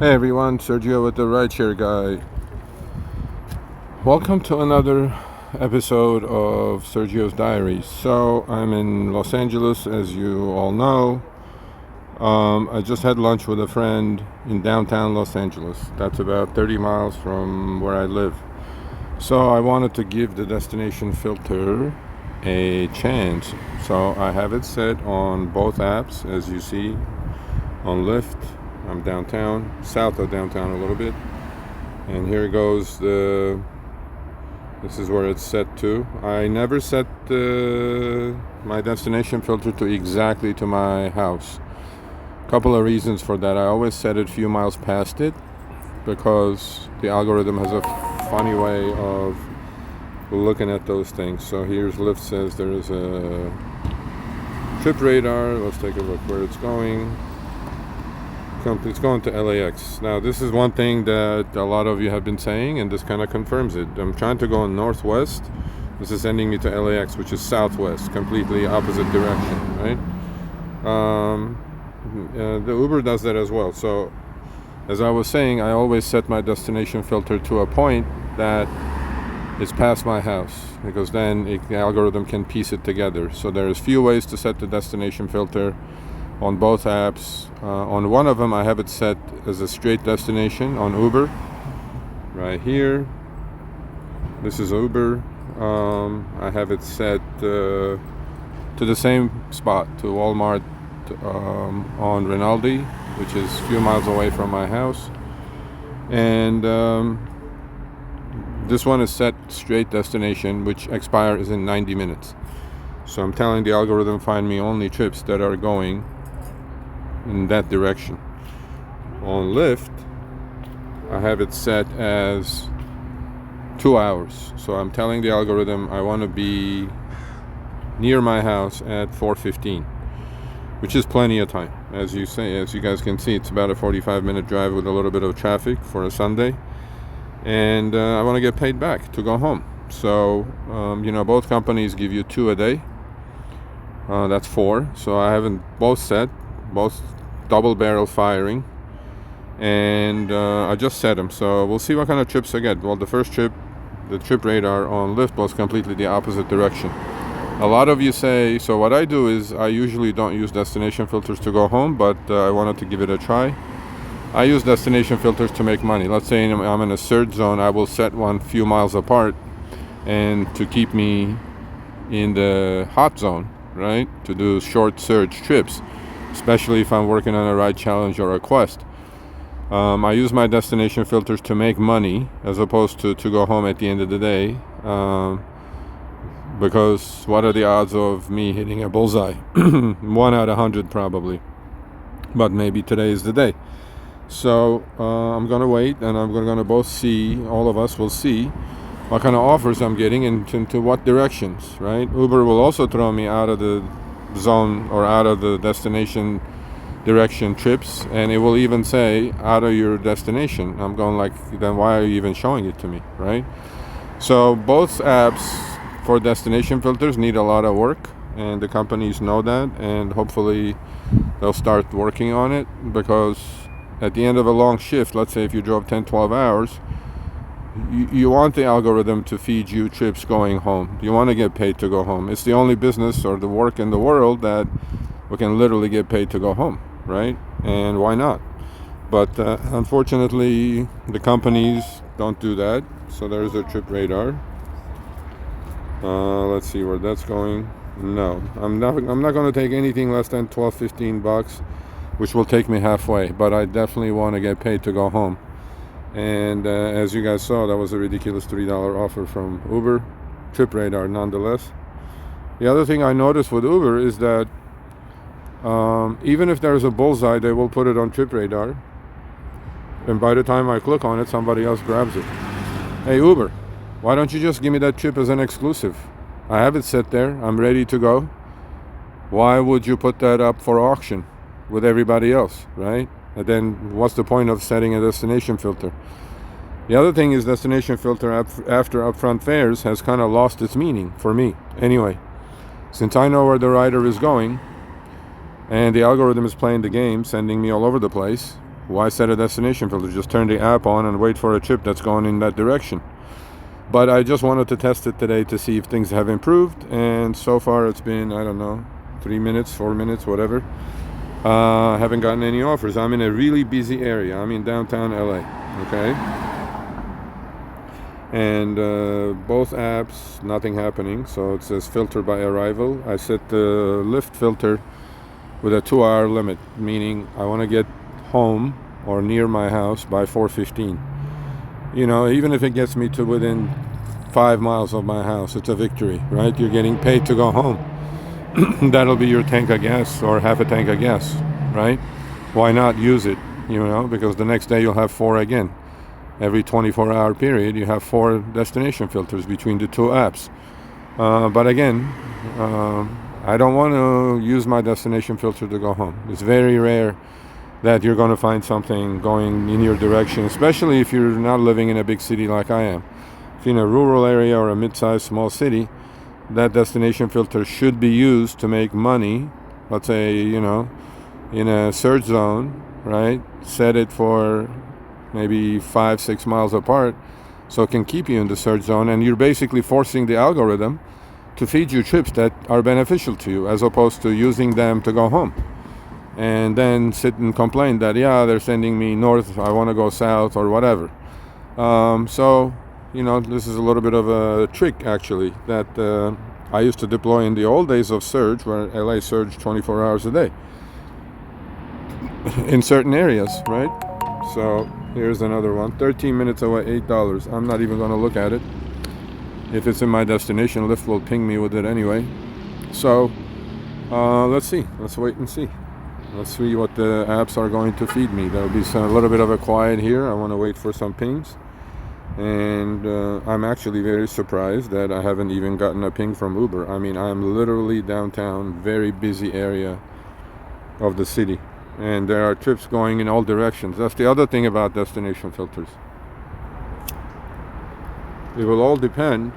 Hey everyone, Sergio with the RideShare Guy. Welcome to another episode of Sergio's Diary. So I'm in Los Angeles, as you all know. I just had lunch with a friend in downtown Los Angeles. That's about 30 miles from where I live. So I wanted to give the destination filter a chance. So I have it set on both apps, as you see, on Lyft. I'm downtown, south of downtown a little bit, and here goes this is where it's set to. I never set my destination filter to exactly to my house. Couple of reasons for that. I always set it a few miles past it because the algorithm has a funny way of looking at those things. So here's Lyft says there is a trip radar. Let's take a look where it's going. It's going to LAX. Now this is one thing that a lot of you have been saying, and this kind of confirms it. I'm trying to go northwest. This is sending me to LAX, which is southwest, completely opposite direction, right? The Uber does that as well. So as I was saying, I always set my destination filter to a point that is past my house, because then the algorithm can piece it together. So there's few ways to set the destination filter on both apps. On one of them I have it set as a straight destination on Uber right here. This is Uber. I have it set to the same spot, to Walmart on Rinaldi, which is a few miles away from my house. And this one is set straight destination, which expires in 90 minutes. So I'm telling the algorithm find me only trips that are going in that direction. On Lyft, I have it set as 2 hours. So I'm telling the algorithm I want to be near my house at 4:15, which is plenty of time. As you guys can see, it's about a 45-minute drive with a little bit of traffic for a Sunday. And I want to get paid back to go home. So, both companies give you 2 a day. That's 4. So I haven't both set, both double barrel firing, and I just set them. So we'll see what kind of trips I get. Well, the first trip, the trip radar on Lyft was completely the opposite direction. A lot of you say, so what I do is I usually don't use destination filters to go home, but I wanted to give it a try. I use destination filters to make money. Let's say I'm in a surge zone, I will set one few miles apart, and to keep me in the hot zone, right? To do short surge trips, especially if I'm working on a ride challenge or a quest. I use my destination filters to make money as opposed to go home at the end of the day. Because what are the odds of me hitting a bullseye? 1 out of 100 probably. But maybe today is the day. So I'm going to wait, and I'm going to both see, all of us will see what kind of offers I'm getting and into what directions, right? Uber will also throw me out of the zone or out of the destination direction trips, and it will even say out of your destination. I'm going like, then why are you even showing it to me, right? So both apps for destination filters need a lot of work, and the companies know that, and hopefully they'll start working on it, because at the end of a long shift, let's say if you drove 10-12 hours, you want the algorithm to feed you trips going home. You want to get paid to go home. It's the only business or the work in the world that we can literally get paid to go home, right? And why not? But unfortunately, the companies don't do that. So there's a trip radar. Let's see where that's going. No, I'm not going to take anything less than $12-15, which will take me halfway. But I definitely want to get paid to go home. And as you guys saw, that was a ridiculous $3 offer from Uber. Trip radar nonetheless. The other thing I noticed with Uber is that even if there's a bullseye, they will put it on trip radar, and by the time I click on it, somebody else grabs it. Hey Uber, why don't you just give me that trip as an exclusive? I have it set there, I'm ready to go. Why would you put that up for auction with everybody else, right? And then what's the point of setting a destination filter? The other thing is destination filter after upfront fares has kind of lost its meaning for me. Anyway, since I know where the rider is going, and the algorithm is playing the game, sending me all over the place, Why set a destination filter? Just turn the app on and wait for a trip that's going in that direction. But I just wanted to test it today to see if things have improved, and so far it's been, I don't know, 3 minutes, 4 minutes, whatever. Haven't gotten any offers. I'm in a really busy area. I'm in downtown LA, okay? And both apps, nothing happening. So it says filter by arrival. I set the Lyft filter with a 2-hour limit, meaning I want to get home or near my house by 4:15. You know, even if it gets me to within 5 miles of my house, it's a victory, right? You're getting paid to go home. That'll be your tank of gas or half a tank of gas, right? Why not use it, you know, because the next day you'll have 4 again. Every 24-hour period, you have 4 destination filters between the 2 apps. But again, I don't want to use my destination filter to go home. It's very rare that you're going to find something going in your direction, especially if you're not living in a big city like I am. If you're in a rural area or a mid-sized small city, that destination filter should be used to make money. Let's say, you know, in a surge zone, right? Set it for maybe 5-6 miles apart, so it can keep you in the surge zone, and you're basically forcing the algorithm to feed you trips that are beneficial to you, as opposed to using them to go home and then sit and complain that, yeah, they're sending me north, I want to go south or whatever. So, you know, this is a little bit of a trick actually that I used to deploy in the old days of surge, where LA surged 24 hours a day in certain areas, right? So here's another one, 13 minutes away, $8. I'm not even going to look at it. If it's in my destination, Lyft will ping me with it anyway. So let's see. Let's wait and see. Let's see what the apps are going to feed me. There'll be a little bit of a quiet here. I want to wait for some pings. And I'm actually very surprised that I haven't even gotten a ping from Uber. I mean, I'm literally downtown, very busy area of the city. And there are trips going in all directions. That's the other thing about destination filters. It will all depend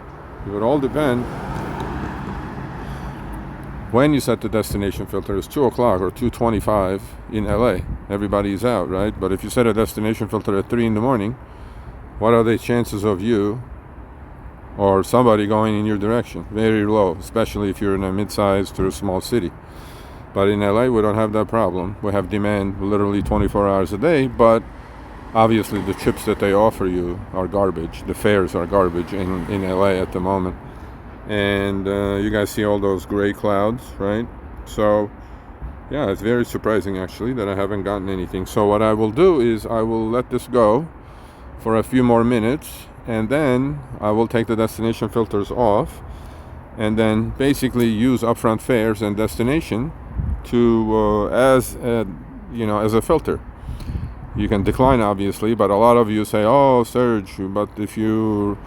when you set the destination filter. It's 2 o'clock or 2:25 in LA. Everybody's out, right? But if you set a destination filter at 3 in the morning, what are the chances of you or somebody going in your direction? Very low, especially if you're in a mid-sized or a small city. But in LA, we don't have that problem. We have demand literally 24 hours a day, but obviously the trips that they offer you are garbage. The fares are garbage in LA at the moment. And you guys see all those gray clouds, right? So yeah, it's very surprising actually that I haven't gotten anything. So what I will do is I will let this go for a few more minutes, and then I will take the destination filters off, and then basically use upfront fares and destination to as a filter. You can decline obviously, but a lot of you say, oh Serge, but if your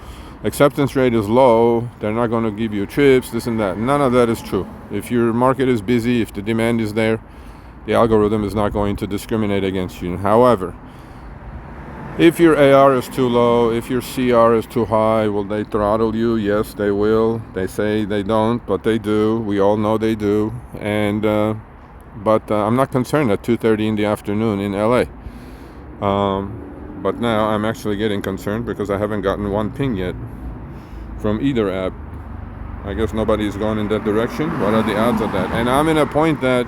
acceptance rate is low, they're not going to give you trips, this and that. None of that is true. If your market is busy, if the demand is there, the algorithm is not going to discriminate against you. However, if your AR is too low, if your CR is too high, will they throttle you? Yes, they will. They say they don't, but they do. We all know they do. And but I'm not concerned at 2:30 in the afternoon in LA. But now I'm actually getting concerned because I haven't gotten one ping yet from either app. I guess nobody's gone in that direction. What are the odds of that? And I'm in a point that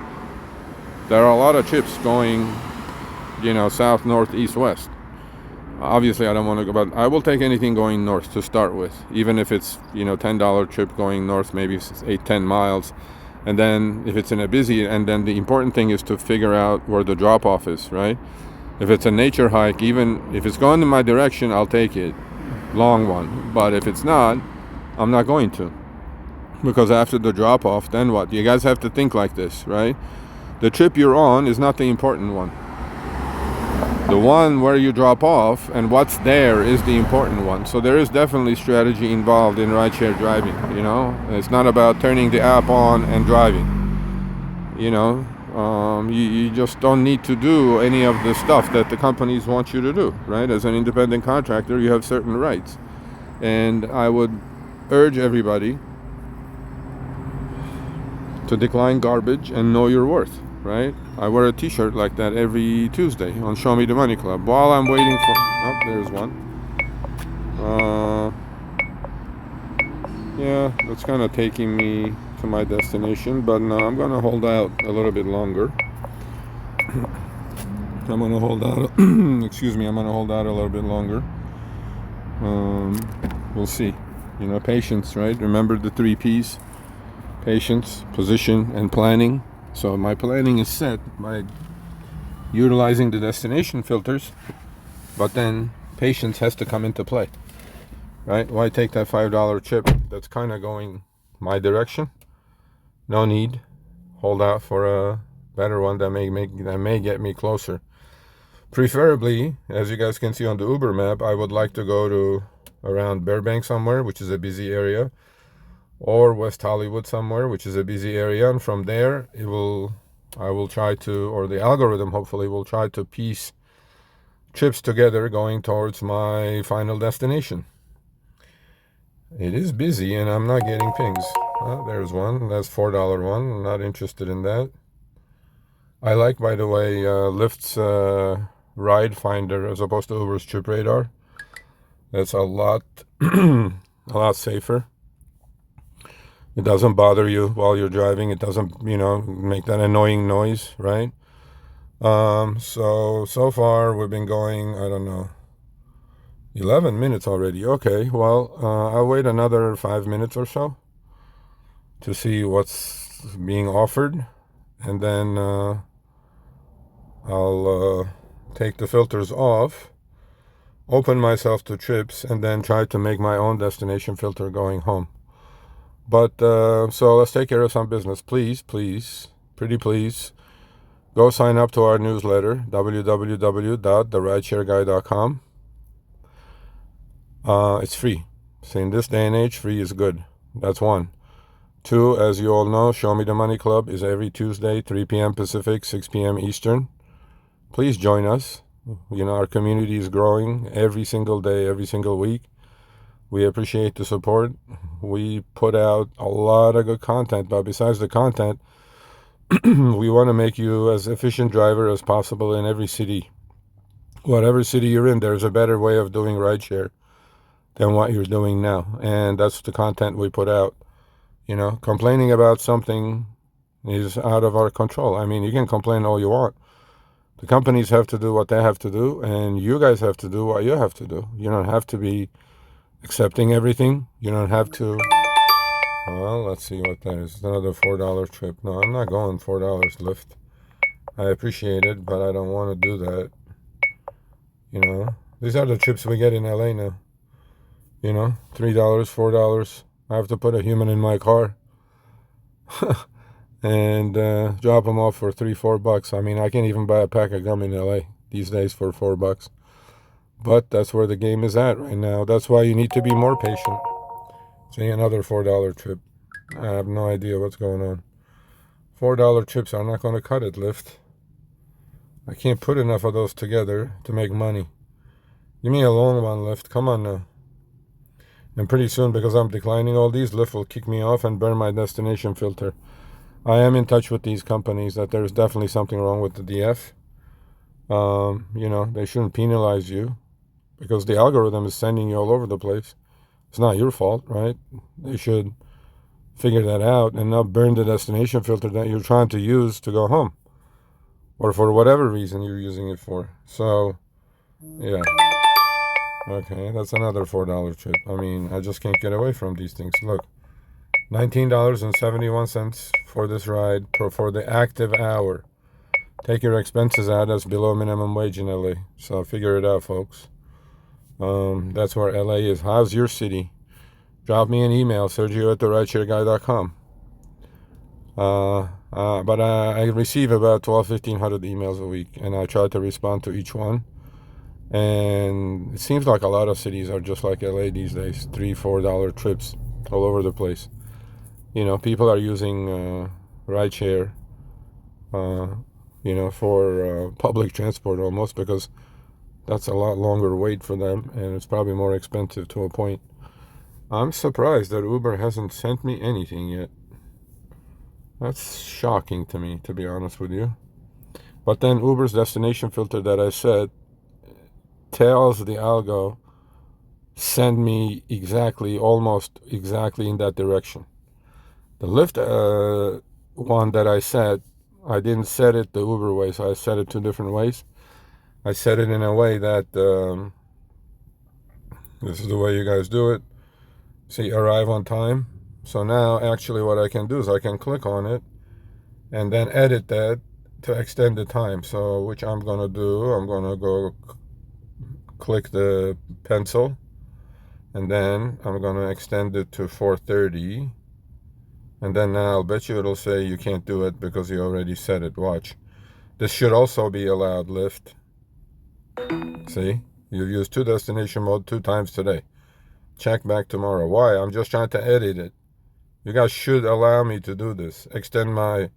there are a lot of trips going, south, north, east, west. Obviously, I don't want to go, but I will take anything going north to start with, even if it's, $10 trip going north, maybe 8-10 miles. And then if it's in a busy, and then the important thing is to figure out where the drop-off is, right? If it's a nature hike, even if it's going in my direction, I'll take it, long one. But if it's not, I'm not going to. Because after the drop-off, then what? You guys have to think like this, right? The trip you're on is not the important one. The one where you drop off and what's there is the important one. So there is definitely strategy involved in rideshare driving, It's not about turning the app on and driving, You just don't need to do any of the stuff that the companies want you to do, right? As an independent contractor, you have certain rights. And I would urge everybody to decline garbage and know your worth, right? I wear a t-shirt like that every Tuesday on Show Me the Money Club. While I'm waiting for... Oh, there's one. Yeah, that's kind of taking me to my destination, but no, I'm going to hold out a little bit longer. I'm going to hold out... excuse me, I'm going to hold out a little bit longer. We'll see. You know, patience, right? Remember the 3 P's? Patience, position, and planning. So my planning is set by utilizing the destination filters, but then patience has to come into play, right? Why take that $5 chip that's kind of going my direction? No need. Hold out for a better one that may get me closer. Preferably, as you guys can see on the Uber map, I would like to go to around Burbank somewhere, which is a busy area, or West Hollywood somewhere, which is a busy area, and from there I will try to, or the algorithm hopefully will try to piece trips together going towards my final destination. It is busy and I'm not getting pings. Oh, there's one. That's $4 one. I'm not interested in that. I like, by the way, Lyft's ride finder as opposed to Uber's trip radar. That's a lot a lot safer. It doesn't bother you while you're driving. It doesn't, make that annoying noise, right? So far we've been going, I don't know, 11 minutes already. Okay, well, I'll wait another 5 minutes or so to see what's being offered, and then I'll take the filters off, open myself to trips, and then try to make my own destination filter going home. But so let's take care of some business. Please, pretty please, go sign up to our newsletter, www.therideshareguy.com. It's free. So in this day and age, free is good. That's one. 2, as you all know, Show Me the Money Club is every Tuesday, 3 p.m. Pacific, 6 p.m. Eastern. Please join us. Our community is growing every single day, every single week. We appreciate the support. We put out a lot of good content, but besides the content, we want to make you as efficient driver as possible in every city. Whatever city you're in, there's a better way of doing rideshare than what you're doing now. And that's the content we put out. Complaining about something is out of our control. I mean, you can complain all you want. The companies have to do what they have to do, and you guys have to do what you have to do. You don't have to be accepting everything. You don't have to... Well, let's see what that is. It's another $4 trip. No, I'm not going $4 Lyft. I appreciate it, but I don't want to do that. These are the trips we get in LA now. $3, $4. I have to put a human in my car and drop them off for $3-4. I mean, I can't even buy a pack of gum in LA these days for $4. But that's where the game is at right now. That's why you need to be more patient. See, another $4 trip. I have no idea what's going on. $4 trips are not going to cut it, Lyft. I can't put enough of those together to make money. Give me a long one, Lyft. Come on now. And pretty soon, because I'm declining all these, Lyft will kick me off and burn my destination filter. I am in touch with these companies that there's definitely something wrong with the DF. They shouldn't penalize you because the algorithm is sending you all over the place. It's not your fault, right? They should figure that out and not burn the destination filter that you're trying to use to go home, or for whatever reason you're using it for. So, yeah. Okay, that's another $4 trip. I mean, I just can't get away from these things. Look, $19.71 for this ride for the active hour. Take your expenses out. That's below minimum wage in LA. So figure it out, folks. That's where LA is. How's your city? Drop me an email, Sergio@therideshareguy.com. But I receive about 1,200 emails a week, and I try to respond to each one. And it seems like a lot of cities are just like LA these days, $3-4 trips all over the place. People are using rideshare, for public transport almost, because that's a lot longer wait for them, and it's probably more expensive to a point. I'm surprised that Uber hasn't sent me anything yet. That's shocking to me, to be honest with you. But then Uber's destination filter that I said tells the algo, send me exactly, almost exactly in that direction. The Lyft one that I said, I didn't set it the Uber way, so I set it two different ways. I set it in a way that this is the way you guys do it. See, arrive on time. So now actually what I can do is I can click on it and then edit that to extend the time. So which I'm gonna do, I'm gonna go click the pencil and then I'm gonna extend it to 4:30. And then now I'll bet you it'll say you can't do it because you already set it. Watch. This should also be allowed, Lyft. See? You've used two destination mode 2 times today. Check back tomorrow. Why? I'm just trying to edit it. You guys should allow me to do this. Extend my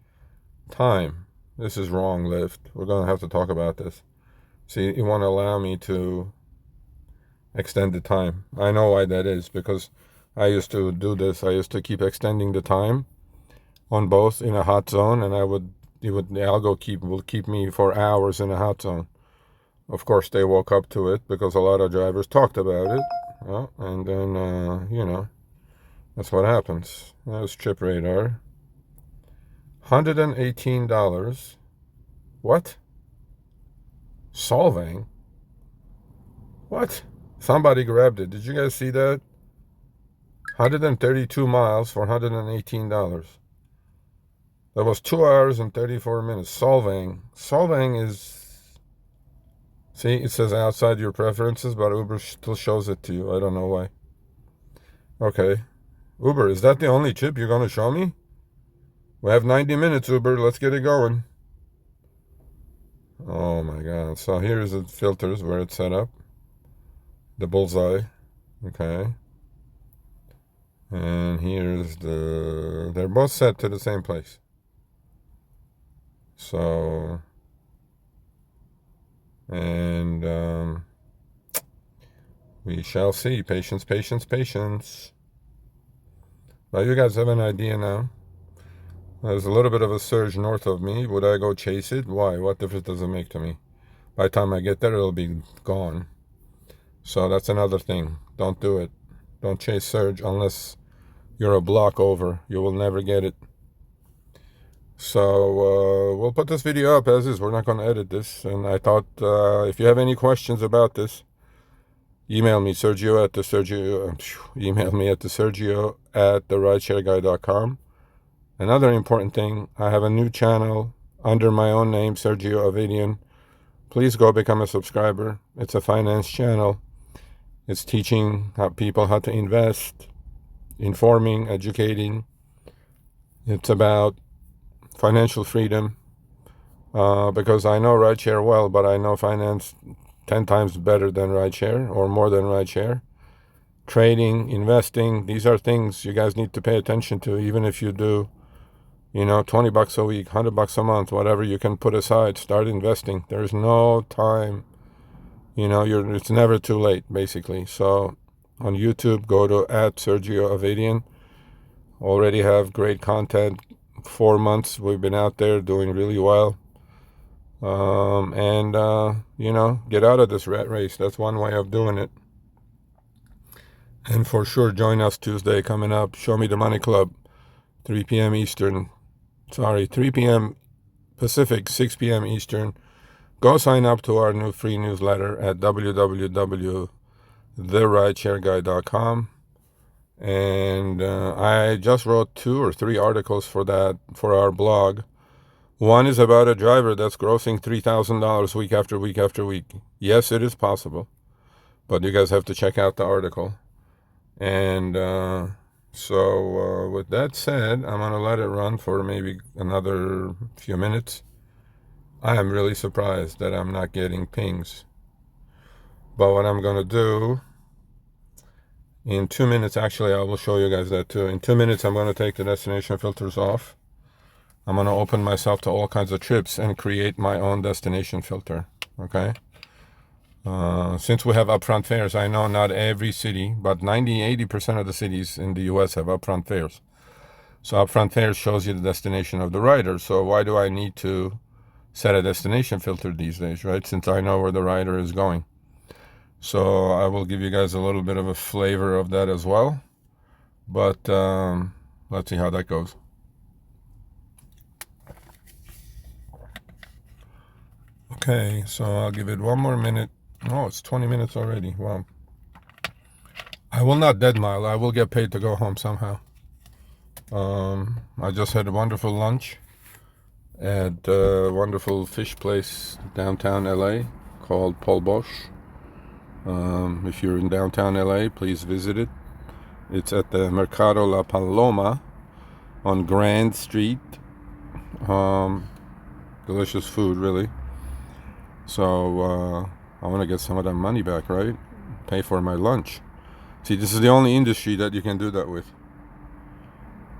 time. This is wrong, Lyft. We're going to have to talk about this. See, you want to allow me to extend the time. I know why that is, because I used to do this. I used to keep extending the time on both in a hot zone, and the algo will keep me for hours in a hot zone. Of course, they woke up to it because a lot of drivers talked about it. Well, and then, you know, that's what happens. There's Trip Radar. $118. What? Solvang? What? Somebody grabbed it. Did you guys see that? 132 miles for $118. That was 2 hours and 34 minutes. Solvang. Solvang is... See, it says outside your preferences, but Uber still shows it to you. I don't know why. Okay. Uber, is that the only chip you're going to show me? We have 90 minutes, Uber. Let's get it going. Oh, my God. So here's the filters where it's set up. The bullseye. Okay. And here's the... They're both set to the same place. So... And we shall see. Patience, patience, patience. Well, you guys have an idea now. There's a little bit of a surge north of me. Would I go chase it? Why? What difference does it make to me? By the time I get there, it'll be gone. So that's another thing. Don't do it. Don't chase surge unless you're a block over. You will never get it. So we'll put this video up as is. We're not going to edit this. And I thought if you have any questions about this, email me, Sergio at the Sergio. Email me at the Sergio at the RideShareGuy.com. Another important thing, I have a new channel under my own name, Sergio Avedian. Please go become a subscriber. It's a finance channel. It's teaching people how to invest, informing, educating. It's about financial freedom, because I know rideshare well, but I know finance 10 times better than rideshare or more than rideshare. Trading, investing, these are things you guys need to pay attention to, even if you do, you know, 20 bucks a week, 100 bucks a month, whatever you can put aside, start investing. There's no time, you know, it's never too late, basically. So on YouTube, go to @Sergio Avedian. Already have great content. 4 months we've been out there doing really well, you know, get out of this rat race. That's one way of doing it. And for sure, join us Tuesday coming up. Show Me the Money Club, 3 p.m. Eastern. Sorry, 3 p.m. Pacific, 6 p.m. Eastern. Go sign up to our new free newsletter at www.therideshareguy.com. And I just wrote 2 or 3 articles for our blog. One is about a driver that's grossing $3,000 week after week after week. Yes, it is possible, but you guys have to check out the article. And so with that said, I'm going to let it run for maybe another few minutes. I am really surprised that I'm not getting pings. But what I'm going to do, in 2 minutes, actually, I will show you guys that too. In 2 minutes, I'm going to take the destination filters off. I'm going to open myself to all kinds of trips and create my own destination filter. Okay? Since we have upfront fares, I know not every city, but 80% of the cities in the U.S. have upfront fares. So upfront fares shows you the destination of the rider. So why do I need to set a destination filter these days, right? Since I know where the rider is going. So I will give you guys a little bit of a flavor of that as well. But let's see how that goes. Okay, so I'll give it one more minute. Oh, it's 20 minutes already. Wow. I will not deadmile. I will get paid to go home somehow. I just had a wonderful lunch at a wonderful fish place downtown LA called Paul Bosch. If you're in downtown LA, please visit it. It's at the Mercado La Paloma on Grand Street. Delicious food, really. So I want to get some of that money back, right? Pay for my lunch. See, this is the only industry that you can do that with.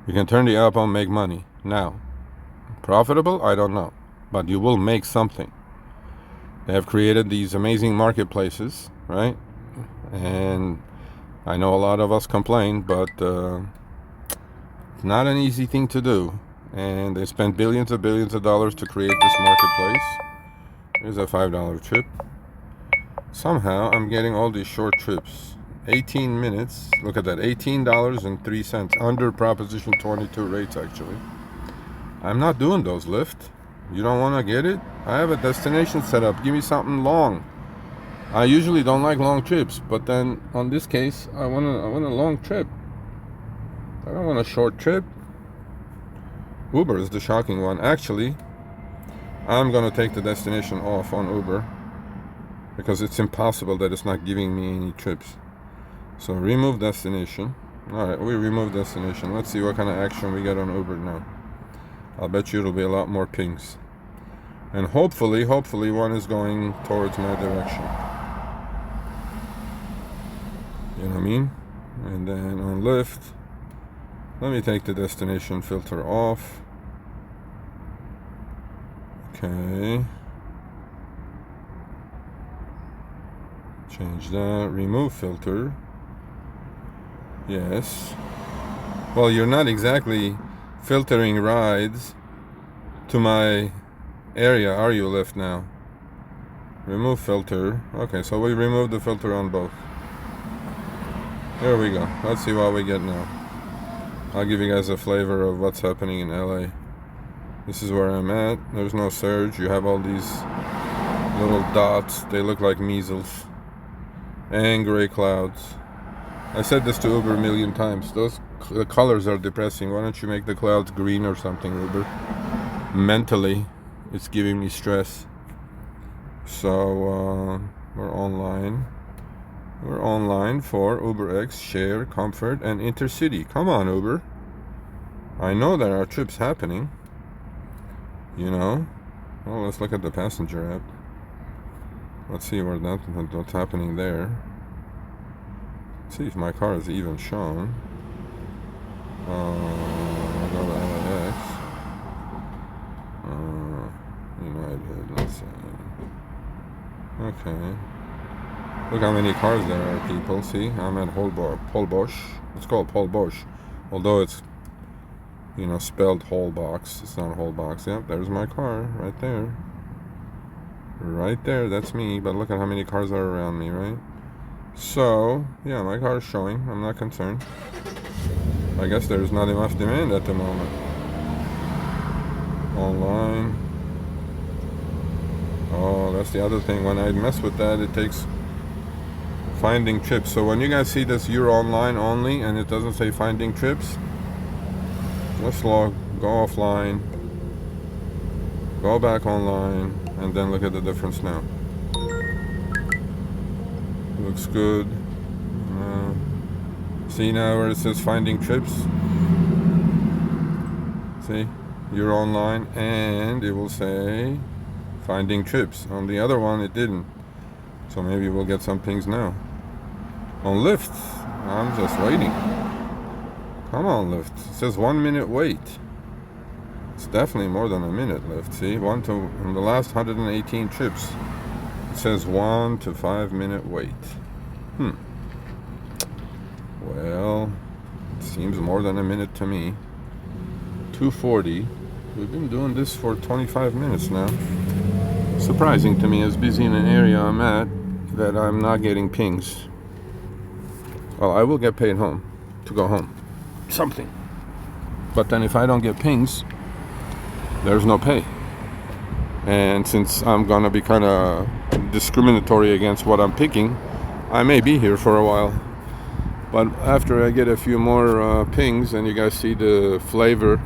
You can turn the app on, make money. Now, profitable? I don't know. But you will make something. They have created these amazing marketplaces, right? And I know a lot of us complain, but it's not an easy thing to do. And they spent billions of dollars to create this marketplace. Here's a $5 trip. Somehow I'm getting all these short trips. 18 minutes. Look at that. $18.03 under Proposition 22 rates, actually. I'm not doing those Lyft. You don't want to get it? I have a destination set up. Give me something long. I usually don't like long trips, but then on this case, I want a long trip. I don't want a short trip. Uber is the shocking one. Actually, I'm going to take the destination off on Uber because it's impossible that it's not giving me any trips. So remove destination. Alright, we remove destination. Let's see what kind of action we get on Uber now. I'll bet you it'll be a lot more pings. And hopefully one is going towards my direction. You know what I mean? And then on Lyft, let me take the destination filter off. Okay. Change that. Remove filter. Yes. Well, you're not exactly filtering rides to my area, are you, Lyft now? Remove filter. Okay, so we remove the filter on both. There we go. Let's see what we get now. I'll give you guys a flavor of what's happening in LA. This is where I'm at. There's no surge. You have all these little dots. They look like measles. And gray clouds. I said this to Uber a million times. Those colors are depressing. Why don't you make the clouds green or something, Uber? Mentally, it's giving me stress. So we're online. We're online for UberX, Share, Comfort, and Intercity. Come on, Uber. I know there are trips happening. You know. Well, let's look at the passenger app. Let's see what's happening there. Let's see if my car is even shown. I'll go to LAX. United, let's see. Okay. Look how many cars there are, people. See, I'm at Paul Bosch. It's called Paul Bosch. Although it's, spelled Holbox. It's not Holbox. Yep, there's my car right there. Right there, that's me. But look at how many cars are around me, right? So, yeah, my car is showing. I'm not concerned. I guess there's not enough demand at the moment. Online. Oh, that's the other thing. When I mess with that, it takes finding trips. So when you guys see this, you're online only, and it doesn't say finding trips, just go offline, go back online, and then look at the difference now. Looks good. See now where it says finding trips? See? You're online, and it will say finding trips. On the other one, it didn't. So maybe we'll get some things now. On Lyft, I'm just waiting. Come on, Lyft. It says 1 minute wait. It's definitely more than a minute, Lyft. See, in the last 118 trips, it says 1 to 5 minute wait. Well, it seems more than a minute to me. 240. We've been doing this for 25 minutes now. Surprising to me, as busy in an area I'm at, that I'm not getting pings. Well, I will get paid home to go home. Something. But then if I don't get pings, there's no pay. And since I'm gonna be kind of discriminatory against what I'm picking, I may be here for a while. But after I get a few more pings and you guys see the flavor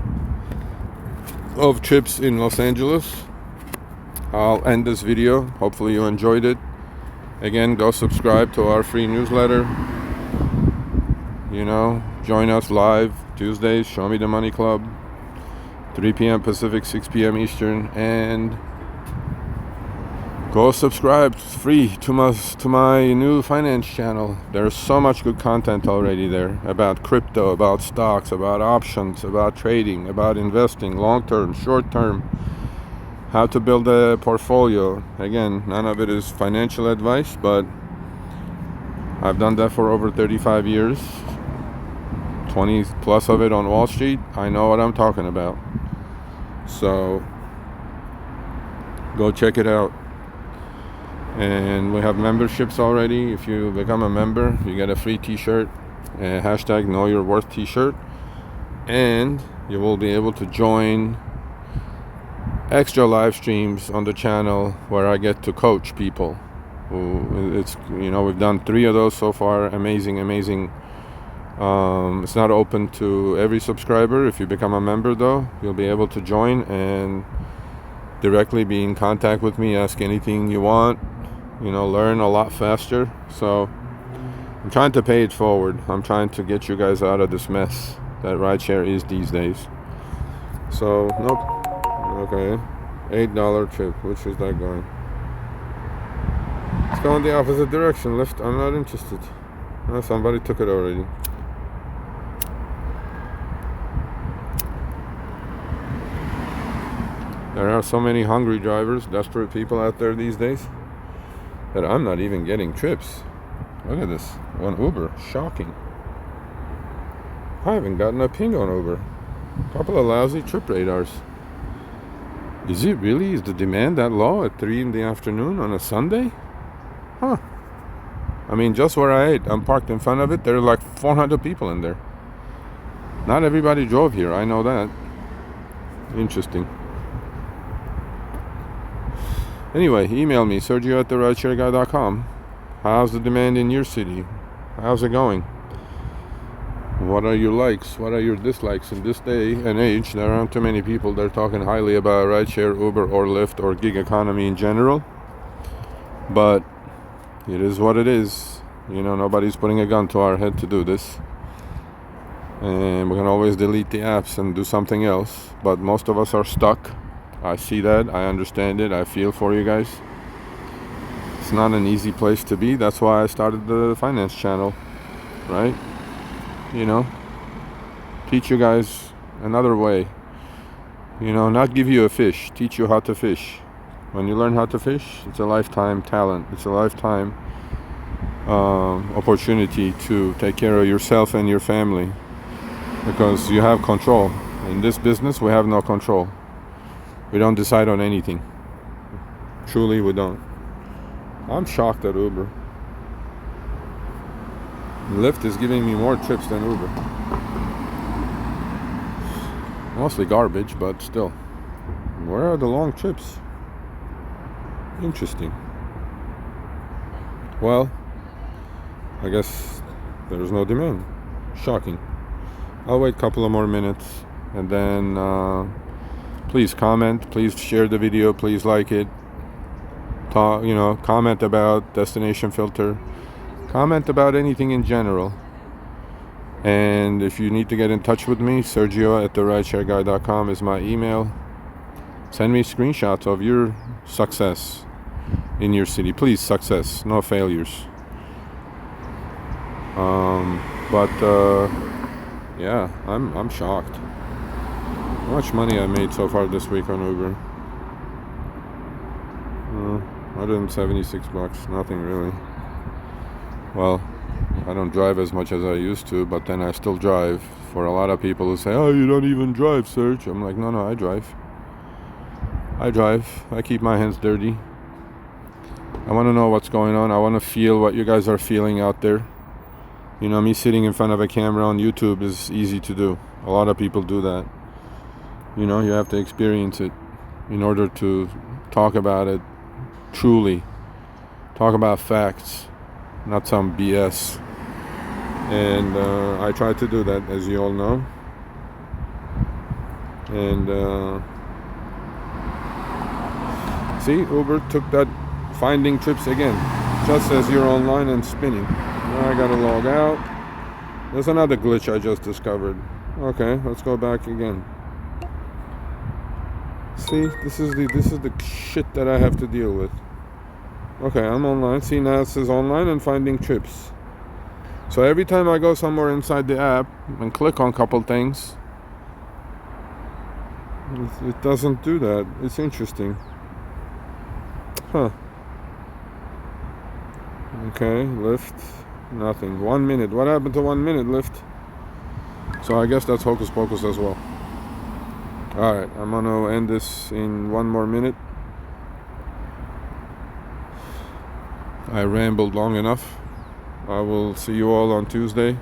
of trips in Los Angeles, I'll end this video. Hopefully you enjoyed it. Again, go subscribe to our free newsletter. You know, join us live Tuesdays, Show Me the Money Club, 3 p.m. Pacific, 6 p.m. Eastern, and go subscribe free to my new finance channel. There's so much good content already there about crypto, about stocks, about options, about trading, about investing, long-term, short-term, how to build a portfolio. Again, none of it is financial advice, but I've done that for over 35 years, 20 plus of it on Wall Street. I know what I'm talking about. So go check it out. And we have memberships already. If you become a member, you get a free t-shirt, a hashtag Know Your Worth t-shirt, and you will be able to join extra live streams on the channel where I get to coach people. It's, you know, we've done 3 of those so far. Amazing. It's not open to every subscriber. If you become a member though, you'll be able to join and directly be in contact with me, ask anything you want, you know, learn a lot faster. So I'm trying to pay it forward. I'm trying to get you guys out of this mess that rideshare is these days. So nope. Okay, $8 trip. Which is that going? It's going the opposite direction. Lyft, I'm not interested. Somebody took it already. There are so many hungry drivers, desperate people out there these days, that I'm not even getting trips. Look at this on Uber. Shocking. I haven't gotten a ping on Uber. A couple of lousy trip radars. Is it really? Is the demand that low at 3 in the afternoon on a Sunday? Huh. I mean, just where I ate, I'm parked in front of it. There are like 400 people in there. Not everybody drove here. I know that. Interesting. Anyway, email me, Sergio at RideShareGuy.com. How's the demand in your city? How's it going? What are your likes? What are your dislikes? In this day and age, there aren't too many people that are talking highly about rideshare, Uber, or Lyft, or gig economy in general. But it is what it is. You know, nobody's putting a gun to our head to do this. And we can always delete the apps and do something else. But most of us are stuck. I see that. I understand it. I feel for you guys. It's not an easy place to be. That's why I started the finance channel, right? You know, teach you guys another way. You know, not give you a fish, teach you how to fish. When you learn how to fish, it's a lifetime talent. It's a lifetime opportunity to take care of yourself and your family, because you have control. In this business, we have no control. We don't decide on anything. Truly, we don't. I'm shocked at Uber. Lyft is giving me more trips than Uber. Mostly garbage, but still. Where are the long trips? Interesting. Well, I guess there's no demand. Shocking. I'll wait a couple of more minutes and then please comment, please share the video, please like it. You know, comment about destination filter. Comment about anything in general. And if you need to get in touch with me, Sergio at RideShareGuy.com is my email. Send me screenshots of your success in your city. Please, success, no failures. Yeah, I'm shocked. How much money I made so far this week on Uber? 176 bucks, nothing really. Well, I don't drive as much as I used to, but then I still drive. For a lot of people who say, oh, you don't even drive, Serge. I'm like, no, I drive. I drive. I keep my hands dirty. I want to know what's going on. I want to feel what you guys are feeling out there. You know, me sitting in front of a camera on YouTube is easy to do. A lot of people do that. You know, you have to experience it in order to talk about it truly. Talk about facts, not some BS. And I try to do that, as you all know. And see, Uber took that finding trips again. Just says you're online and spinning. Now I gotta log out. There's another glitch I just discovered. Okay, let's go back again. See, this is the shit that I have to deal with. Okay, I'm online. See, now it says online and finding trips. So every time I go somewhere inside the app and click on a couple things, it doesn't do that. It's interesting. Huh. Okay, Lyft. Nothing. 1 minute. What happened to 1 minute, Lyft? So I guess that's hocus pocus as well. Alright, I'm gonna end this in 1 more minute. I rambled long enough. I will see you all on Tuesday,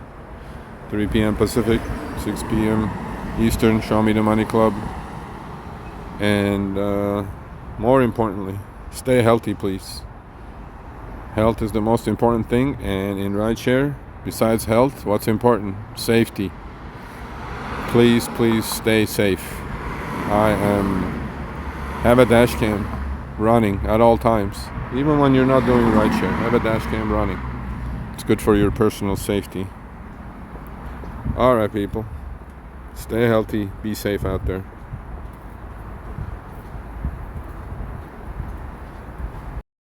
3 p.m. Pacific, 6 p.m. Eastern. Show Me the Money Club. And more importantly, stay healthy, please. Health is the most important thing, and in rideshare, besides health, what's important? Safety. Please stay safe. I have a dash cam running at all times. Even when you're not doing rideshare, have a dash cam running. It's good for your personal safety. Alright, people. Stay healthy. Be safe out there.